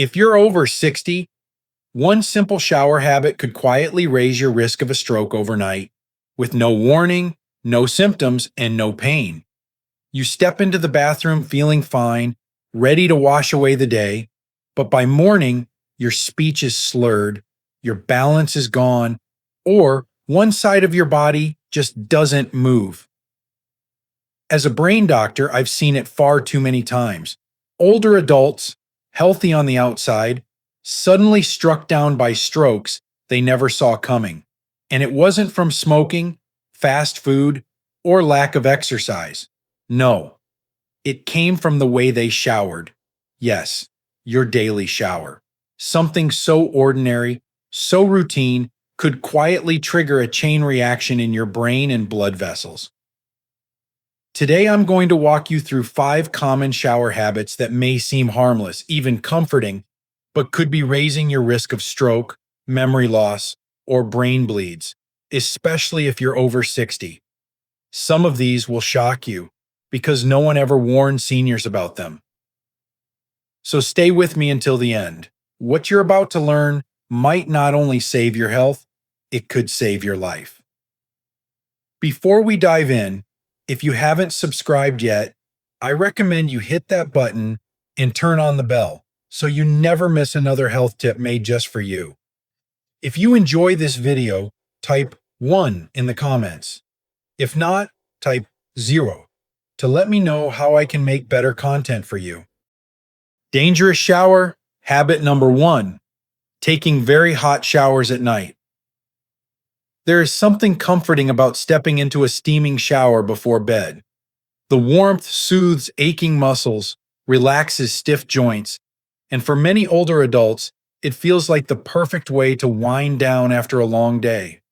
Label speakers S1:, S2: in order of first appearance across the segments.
S1: If you're over 60, one simple shower habit could quietly raise your risk of a stroke overnight with no warning, no symptoms, and no pain. You step into the bathroom feeling fine, ready to wash away the day, but by morning, your speech is slurred, your balance is gone, or one side of your body just doesn't move. As a brain doctor, I've seen it far too many times. Older adults, healthy on the outside, suddenly struck down by strokes they never saw coming. And it wasn't from smoking, fast food, or lack of exercise. No, it came from the way they showered. Yes, your daily shower. Something so ordinary, so routine, could quietly trigger a chain reaction in your brain and blood vessels. Today, I'm going to walk you through 5 common shower habits that may seem harmless, even comforting, but could be raising your risk of stroke, memory loss, or brain bleeds, especially if you're over 60. Some of these will shock you because no one ever warned seniors about them. So stay with me until the end. What you're about to learn might not only save your health, it could save your life. Before we dive in, if you haven't subscribed yet, I recommend you hit that button and turn on the bell so you never miss another health tip made just for you. If you enjoy this video, type 1 in the comments. If not, type 0 to let me know how I can make better content for you. Dangerous shower, habit number 1, taking very hot showers at night. There is something comforting about stepping into a steaming shower before bed. The warmth soothes aching muscles, relaxes stiff joints, and for many older adults, it feels like the perfect way to wind down after a long day.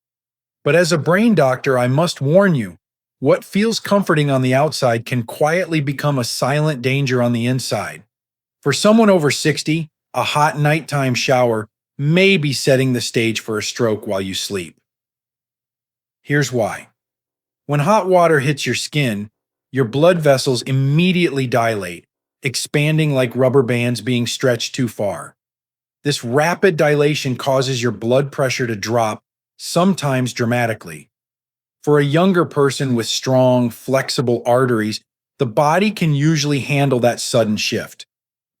S1: But as a brain doctor, I must warn you, what feels comforting on the outside can quietly become a silent danger on the inside. For someone over 60, a hot nighttime shower may be setting the stage for a stroke while you sleep. Here's why. When hot water hits your skin, your blood vessels immediately dilate, expanding like rubber bands being stretched too far. This rapid dilation causes your blood pressure to drop, sometimes dramatically. For a younger person with strong, flexible arteries, the body can usually handle that sudden shift.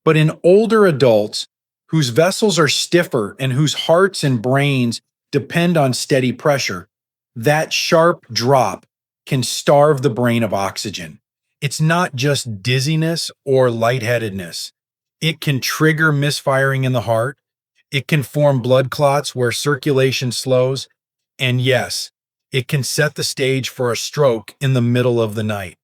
S1: But in older adults, whose vessels are stiffer and whose hearts and brains depend on steady pressure, that sharp drop can starve the brain of oxygen. It's not just dizziness or lightheadedness. It can trigger misfiring in the heart. It can form blood clots where circulation slows. And yes, it can set the stage for a stroke in the middle of the night.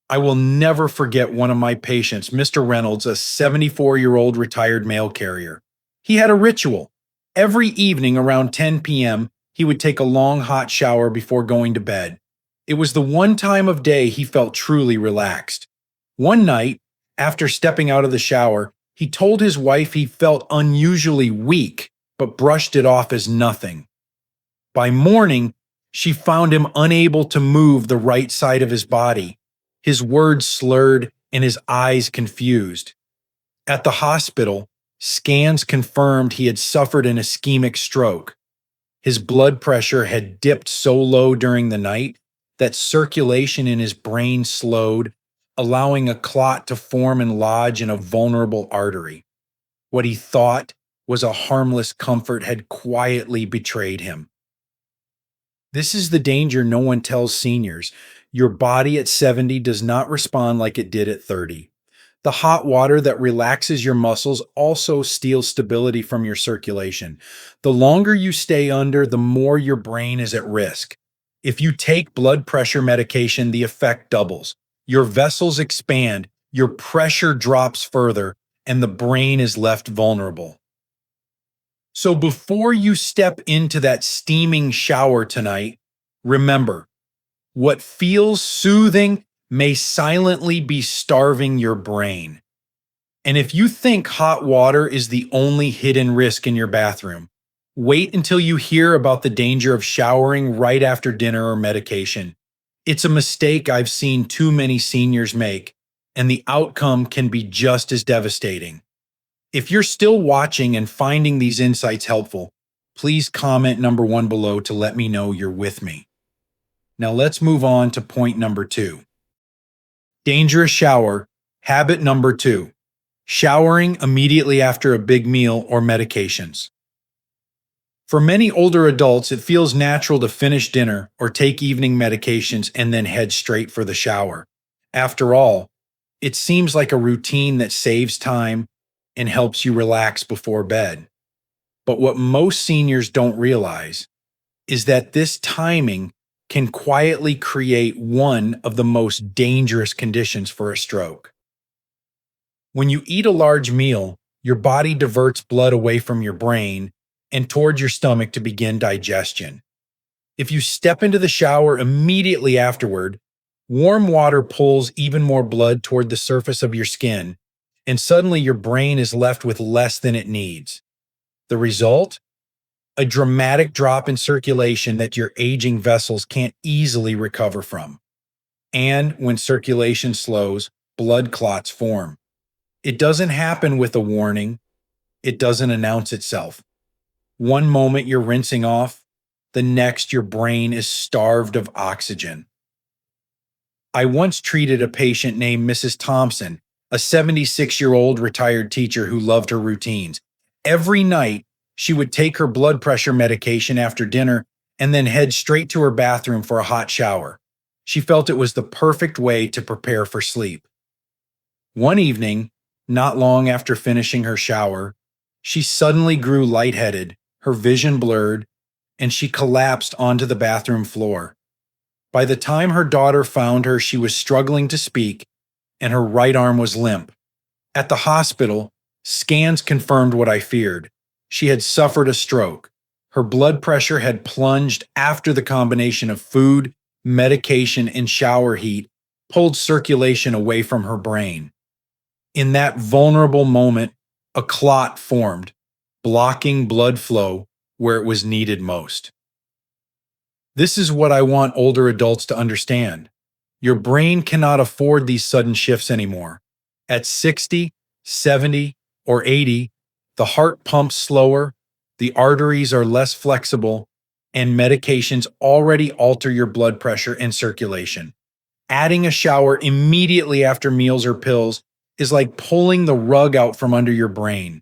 S1: I will never forget one of my patients, Mr. Reynolds, a 74-year-old retired mail carrier. He had a ritual. Every evening around 10 p.m., he would take a long hot shower before going to bed. It was the one time of day he felt truly relaxed. One night, after stepping out of the shower, he told his wife he felt unusually weak, but brushed it off as nothing. By morning, she found him unable to move the right side of his body, his words slurred and his eyes confused. At the hospital, scans confirmed he had suffered an ischemic stroke. His blood pressure had dipped so low during the night that circulation in his brain slowed, allowing a clot to form and lodge in a vulnerable artery. What he thought was a harmless comfort had quietly betrayed him. This is the danger no one tells seniors. Your body at 70 does not respond like it did at 30. The hot water that relaxes your muscles also steals stability from your circulation. The longer you stay under, the more your brain is at risk. If you take blood pressure medication, the effect doubles. Your vessels expand, your pressure drops further, and the brain is left vulnerable. So before you step into that steaming shower tonight, remember, what feels soothing may silently be starving your brain. And if you think hot water is the only hidden risk in your bathroom, wait until you hear about the danger of showering right after dinner or medication. It's a mistake I've seen too many seniors make, and the outcome can be just as devastating. If you're still watching and finding these insights helpful, please comment number 1 below to let me know you're with me. Now let's move on to point number 2. Dangerous shower, habit number 2. Showering immediately after a big meal or medications. For many older adults, it feels natural to finish dinner or take evening medications and then head straight for the shower. After all, it seems like a routine that saves time and helps you relax before bed. But what most seniors don't realize is that this timing can quietly create one of the most dangerous conditions for a stroke. When you eat a large meal, your body diverts blood away from your brain and towards your stomach to begin digestion. If you step into the shower immediately afterward, warm water pulls even more blood toward the surface of your skin, and suddenly your brain is left with less than it needs. The result? A dramatic drop in circulation that your aging vessels can't easily recover from. And when circulation slows, blood clots form. It doesn't happen with a warning. It doesn't announce itself. One moment you're rinsing off, the next your brain is starved of oxygen. I once treated a patient named Mrs. Thompson, a 76-year-old retired teacher who loved her routines. Every night, she would take her blood pressure medication after dinner and then head straight to her bathroom for a hot shower. She felt it was the perfect way to prepare for sleep. One evening, not long after finishing her shower, she suddenly grew lightheaded, her vision blurred, and she collapsed onto the bathroom floor. By the time her daughter found her, she was struggling to speak, and her right arm was limp. At the hospital, scans confirmed what I feared. She had suffered a stroke. Her blood pressure had plunged after the combination of food, medication, and shower heat pulled circulation away from her brain. In that vulnerable moment, a clot formed, blocking blood flow where it was needed most. This is what I want older adults to understand. Your brain cannot afford these sudden shifts anymore. At 60, 70, or 80, the heart pumps slower, the arteries are less flexible, and medications already alter your blood pressure and circulation. Adding a shower immediately after meals or pills is like pulling the rug out from under your brain.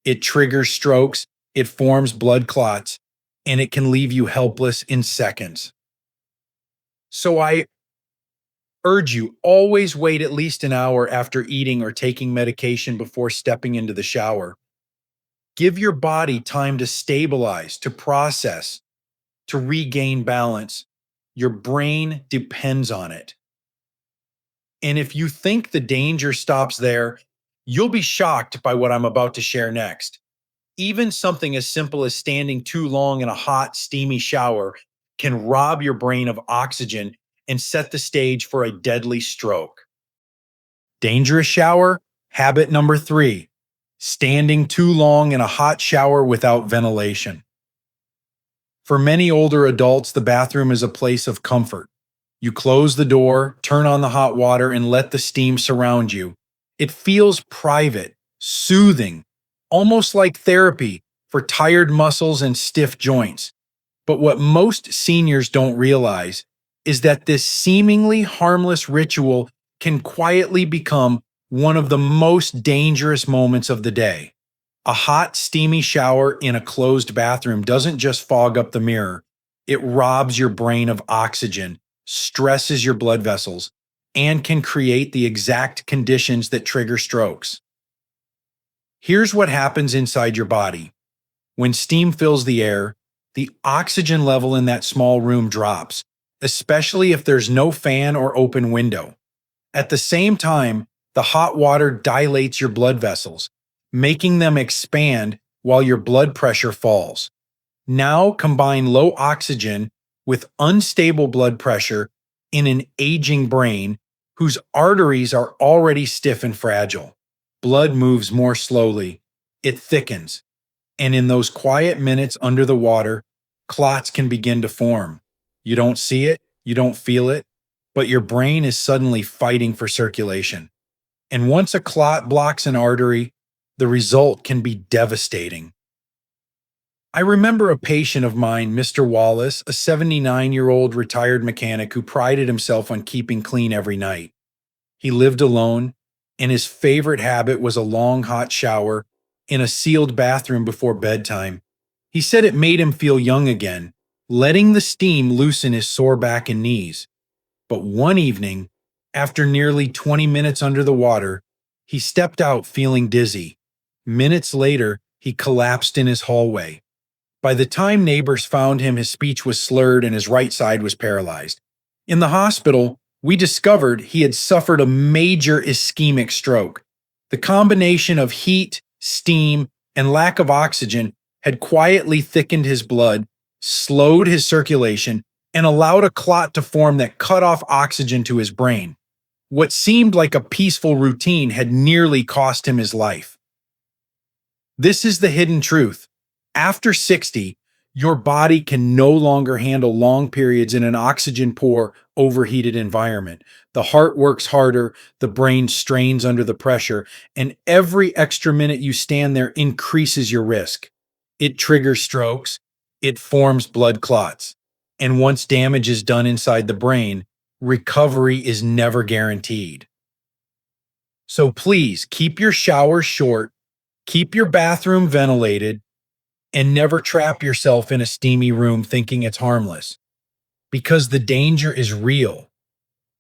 S1: It triggers strokes, it forms blood clots, and it can leave you helpless in seconds. So I urge you, always wait at least an hour after eating or taking medication before stepping into the shower. Give your body time to stabilize, to process, to regain balance. Your brain depends on it. And if you think the danger stops there, you'll be shocked by what I'm about to share next. Even something as simple as standing too long in a hot, steamy shower can rob your brain of oxygen and set the stage for a deadly stroke. Dangerous shower, habit number 3. Standing too long in a hot shower without ventilation. For many older adults, the bathroom is a place of comfort. You close the door, turn on the hot water, and let the steam surround you. It feels private, soothing, almost like therapy for tired muscles and stiff joints. But what most seniors don't realize is that this seemingly harmless ritual can quietly become one of the most dangerous moments of the day. A hot, steamy shower in a closed bathroom doesn't just fog up the mirror. It robs your brain of oxygen, stresses your blood vessels, and can create the exact conditions that trigger strokes. Here's what happens inside your body. When steam fills the air, the oxygen level in that small room drops, especially if there's no fan or open window. At the same time, the hot water dilates your blood vessels, making them expand while your blood pressure falls. Now combine low oxygen with unstable blood pressure in an aging brain whose arteries are already stiff and fragile. Blood moves more slowly, it thickens, and in those quiet minutes under the water, clots can begin to form. You don't see it, you don't feel it, but your brain is suddenly fighting for circulation. And once a clot blocks an artery, the result can be devastating. I remember a patient of mine, Mr. Wallace, a 79-year-old retired mechanic who prided himself on keeping clean every night. He lived alone, and his favorite habit was a long hot shower in a sealed bathroom before bedtime. He said it made him feel young again, letting the steam loosen his sore back and knees. But one evening, after nearly 20 minutes under the water, he stepped out feeling dizzy. Minutes later, he collapsed in his hallway. By the time neighbors found him, his speech was slurred and his right side was paralyzed. In the hospital, we discovered he had suffered a major ischemic stroke. The combination of heat, steam, and lack of oxygen had quietly thickened his blood, slowed his circulation, and allowed a clot to form that cut off oxygen to his brain. What seemed like a peaceful routine had nearly cost him his life. This is the hidden truth. After 60, your body can no longer handle long periods in an oxygen-poor, overheated environment. The heart works harder, the brain strains under the pressure, and every extra minute you stand there increases your risk. It triggers strokes, it forms blood clots, and once damage is done inside the brain, recovery is never guaranteed. So please keep your showers short, keep your bathroom ventilated, and never trap yourself in a steamy room thinking it's harmless, because the danger is real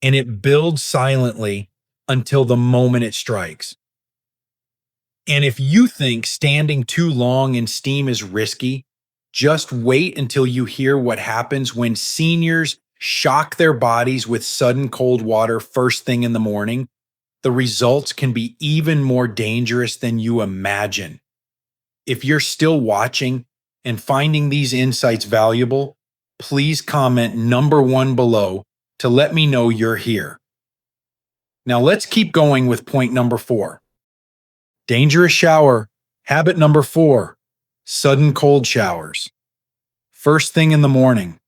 S1: and it builds silently until the moment it strikes. And if you think standing too long in steam is risky, just wait until you hear what happens when seniors shock their bodies with sudden cold water first thing in the morning. The results can be even more dangerous than you imagine. If you're still watching and finding these insights valuable, please comment number 1 below to let me know you're here. Now let's keep going with point number 4. Dangerous shower. Habit number 4. Sudden cold showers. First thing in the morning.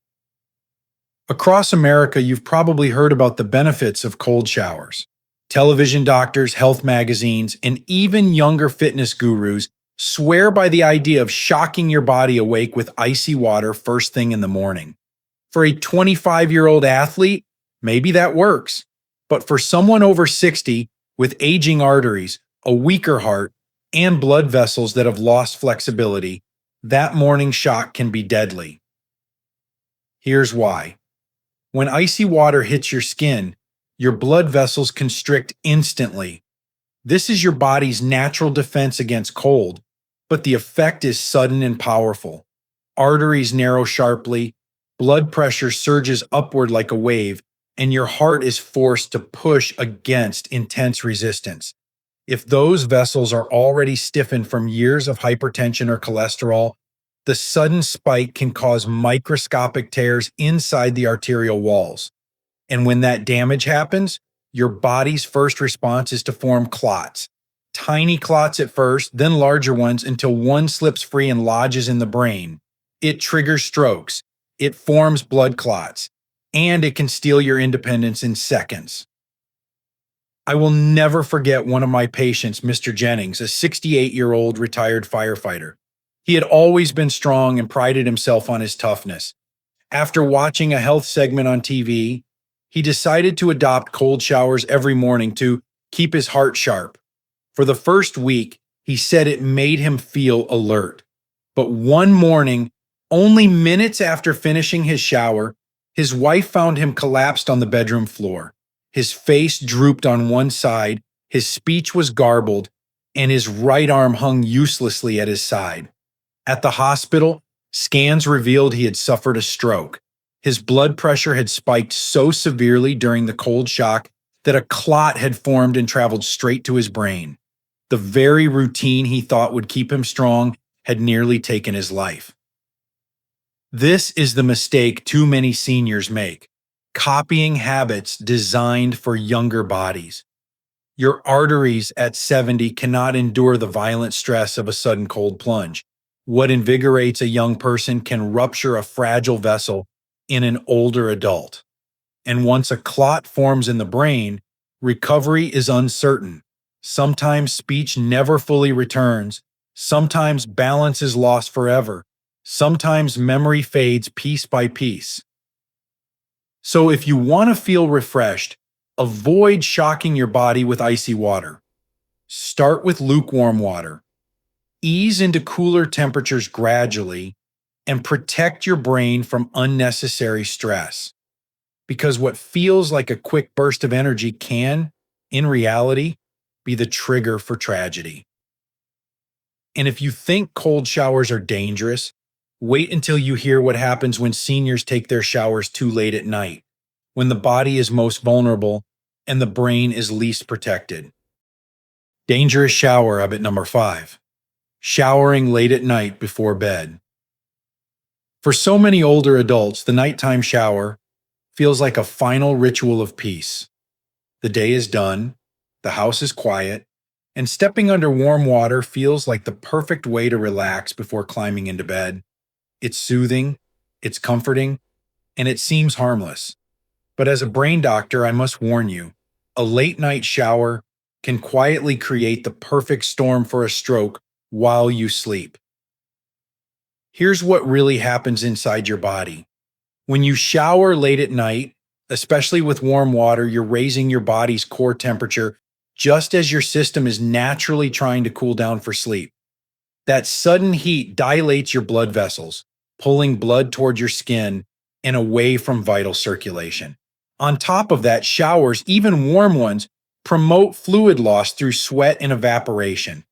S1: Across America, you've probably heard about the benefits of cold showers. Television doctors, health magazines, and even younger fitness gurus swear by the idea of shocking your body awake with icy water first thing in the morning. For a 25-year-old athlete, maybe that works. But for someone over 60 with aging arteries, a weaker heart, and blood vessels that have lost flexibility, that morning shock can be deadly. Here's why. When icy water hits your skin, your blood vessels constrict instantly. This is your body's natural defense against cold, but the effect is sudden and powerful. Arteries narrow sharply, blood pressure surges upward like a wave, and your heart is forced to push against intense resistance. If those vessels are already stiffened from years of hypertension or cholesterol, the sudden spike can cause microscopic tears inside the arterial walls. And when that damage happens, your body's first response is to form clots. Tiny clots at first, then larger ones until one slips free and lodges in the brain. It triggers strokes, it forms blood clots, and it can steal your independence in seconds. I will never forget one of my patients, Mr. Jennings, a 68-year-old retired firefighter. He had always been strong and prided himself on his toughness. After watching a health segment on TV, he decided to adopt cold showers every morning to keep his heart sharp. For the first week, he said it made him feel alert. But one morning, only minutes after finishing his shower, his wife found him collapsed on the bedroom floor. His face drooped on one side, his speech was garbled, and his right arm hung uselessly at his side. At the hospital, scans revealed he had suffered a stroke. His blood pressure had spiked so severely during the cold shock that a clot had formed and traveled straight to his brain. The very routine he thought would keep him strong had nearly taken his life. This is the mistake too many seniors make, copying habits designed for younger bodies. Your arteries at 70 cannot endure the violent stress of a sudden cold plunge. What invigorates a young person can rupture a fragile vessel in an older adult. And once a clot forms in the brain, recovery is uncertain. Sometimes speech never fully returns. Sometimes balance is lost forever. Sometimes memory fades piece by piece. So if you want to feel refreshed, avoid shocking your body with icy water. Start with lukewarm water. Ease into cooler temperatures gradually and protect your brain from unnecessary stress. Because what feels like a quick burst of energy can, in reality, be the trigger for tragedy. And if you think cold showers are dangerous, wait until you hear what happens when seniors take their showers too late at night, when the body is most vulnerable and the brain is least protected. Dangerous shower habit number 5. Showering late at night before bed. For so many older adults, the nighttime shower feels like a final ritual of peace. The day is done, the house is quiet, and stepping under warm water feels like the perfect way to relax before climbing into bed. It's soothing, it's comforting, and it seems harmless. But as a brain doctor, I must warn you, a late night shower can quietly create the perfect storm for a stroke while you sleep. Here's what really happens inside your body. When you shower late at night, especially with warm water, you're raising your body's core temperature just as your system is naturally trying to cool down for sleep. That sudden heat dilates your blood vessels, pulling blood toward your skin and away from vital circulation. On top of that, showers, even warm ones, promote fluid loss through sweat and evaporation.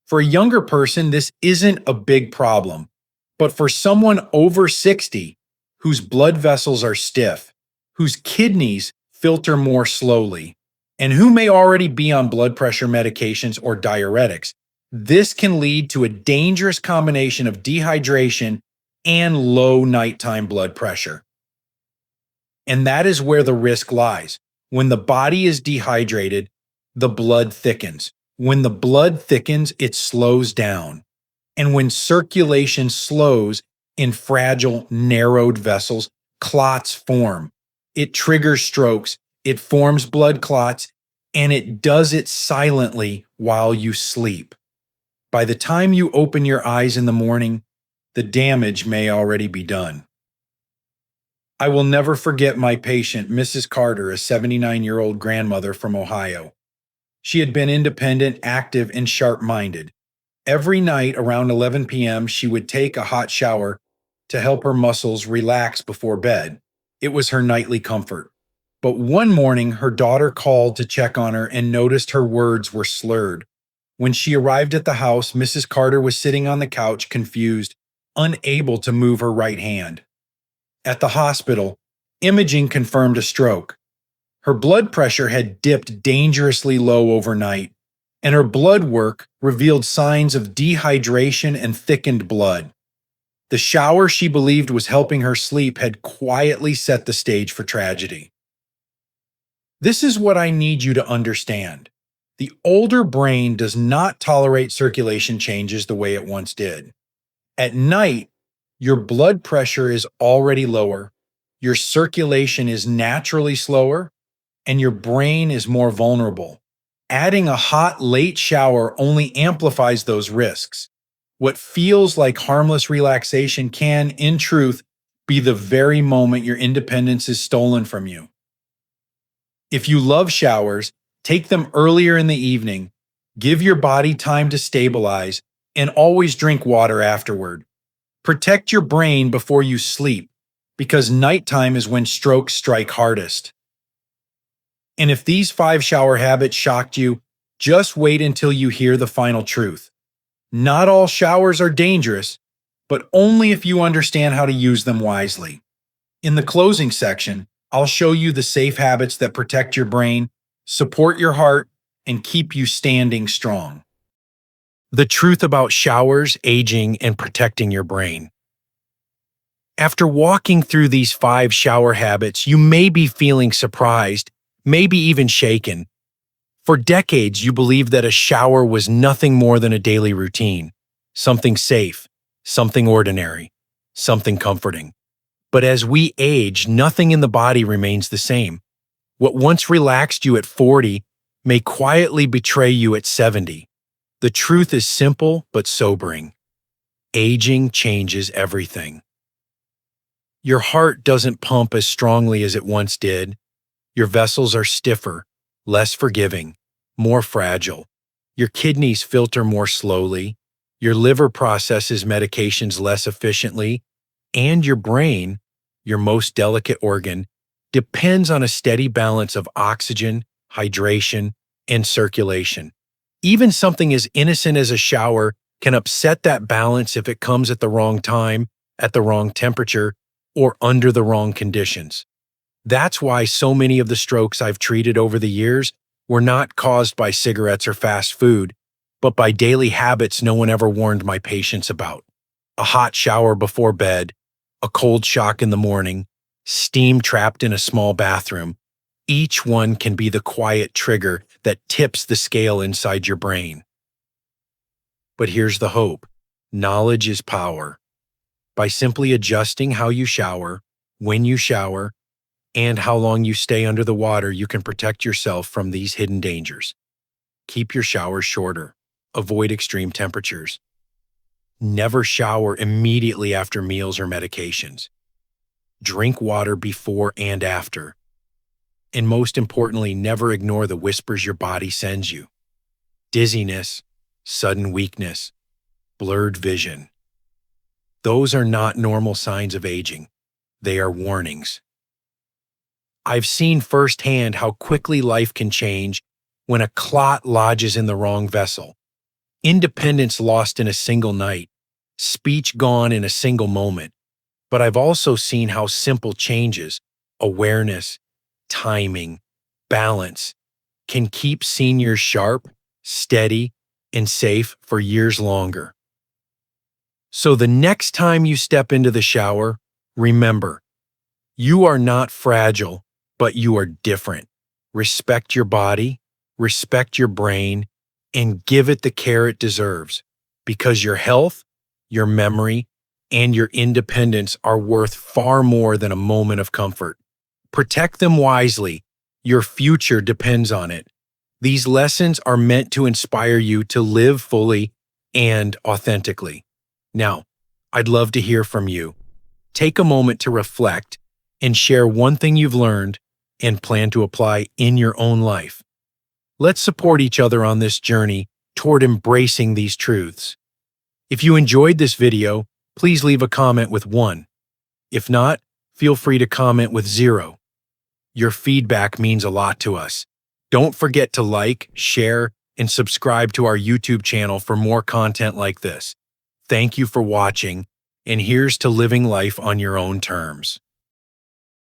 S1: For a younger person, this isn't a big problem, but for someone over 60, whose blood vessels are stiff, whose kidneys filter more slowly, and who may already be on blood pressure medications or diuretics, this can lead to a dangerous combination of dehydration and low nighttime blood pressure. And that is where the risk lies. When the body is dehydrated, the blood thickens. When the blood thickens, it slows down. And when circulation slows in fragile, narrowed vessels, clots form. It triggers strokes, it forms blood clots, and it does it silently while you sleep. By the time you open your eyes in the morning, the damage may already be done. I will never forget my patient, Mrs. Carter, a 79-year-old grandmother from Ohio. She had been independent, active, and sharp-minded. Every night around 11 p.m., she would take a hot shower to help her muscles relax before bed. It was her nightly comfort. But one morning, her daughter called to check on her and noticed her words were slurred. When she arrived at the house, Mrs. Carter was sitting on the couch, confused, unable to move her right hand. At the hospital, imaging confirmed a stroke. Her blood pressure had dipped dangerously low overnight, and her blood work revealed signs of dehydration and thickened blood. The shower she believed was helping her sleep had quietly set the stage for tragedy. This is what I need you to understand. The older brain does not tolerate circulation changes the way it once did. At night, your blood pressure is already lower, your circulation is naturally slower, and your brain is more vulnerable. Adding a hot, late shower only amplifies those risks. What feels like harmless relaxation can, in truth, be the very moment your independence is stolen from you. If you love showers, take them earlier in the evening, give your body time to stabilize, and always drink water afterward. Protect your brain before you sleep, because nighttime is when strokes strike hardest. And if these 5 shower habits shocked you, just wait until you hear the final truth. Not all showers are dangerous, but only if you understand how to use them wisely. In the closing section, I'll show you the safe habits that protect your brain, support your heart, and keep you standing strong. The truth about showers, aging, and protecting your brain. After walking through these 5 shower habits, you may be feeling surprised, maybe even shaken. For decades, you believed that a shower was nothing more than a daily routine, something safe, something ordinary, something comforting. But as we age, nothing in the body remains the same. What once relaxed you at 40 may quietly betray you at 70. The truth is simple but sobering. Aging changes everything. Your heart doesn't pump as strongly as it once did. Your vessels are stiffer, less forgiving, more fragile. Your kidneys filter more slowly. Your liver processes medications less efficiently. And your brain, your most delicate organ, depends on a steady balance of oxygen, hydration, and circulation. Even something as innocent as a shower can upset that balance if it comes at the wrong time, at the wrong temperature, or under the wrong conditions. That's why so many of the strokes I've treated over the years were not caused by cigarettes or fast food, but by daily habits no one ever warned my patients about. A hot shower before bed, a cold shock in the morning, steam trapped in a small bathroom. Each one can be the quiet trigger that tips the scale inside your brain. But here's the hope. Knowledge is power. By simply adjusting how you shower, when you shower, and how long you stay under the water, you can protect yourself from these hidden dangers. Keep your showers shorter. Avoid extreme temperatures. Never shower immediately after meals or medications. Drink water before and after. And most importantly, never ignore the whispers your body sends you. Dizziness, sudden weakness, blurred vision. Those are not normal signs of aging. They are warnings. I've seen firsthand how quickly life can change when a clot lodges in the wrong vessel. Independence lost in a single night. Speech gone in a single moment. But I've also seen how simple changes, awareness, timing, balance, can keep seniors sharp, steady, and safe for years longer. So the next time you step into the shower, remember, you are not fragile, but you are different. Respect your body, respect your brain, and give it the care it deserves, because your health, your memory, and your independence are worth far more than a moment of comfort. Protect them wisely. Your future depends on it. These lessons are meant to inspire you to live fully and authentically. Now, I'd love to hear from you. Take a moment to reflect and share one thing you've learned and plan to apply in your own life. Let's support each other on this journey toward embracing these truths. If you enjoyed this video, please leave a comment with 1. If not, feel free to comment with 0. Your feedback means a lot to us. Don't forget to like, share, and subscribe to our YouTube channel for more content like this. Thank you for watching, and here's to living life on your own terms.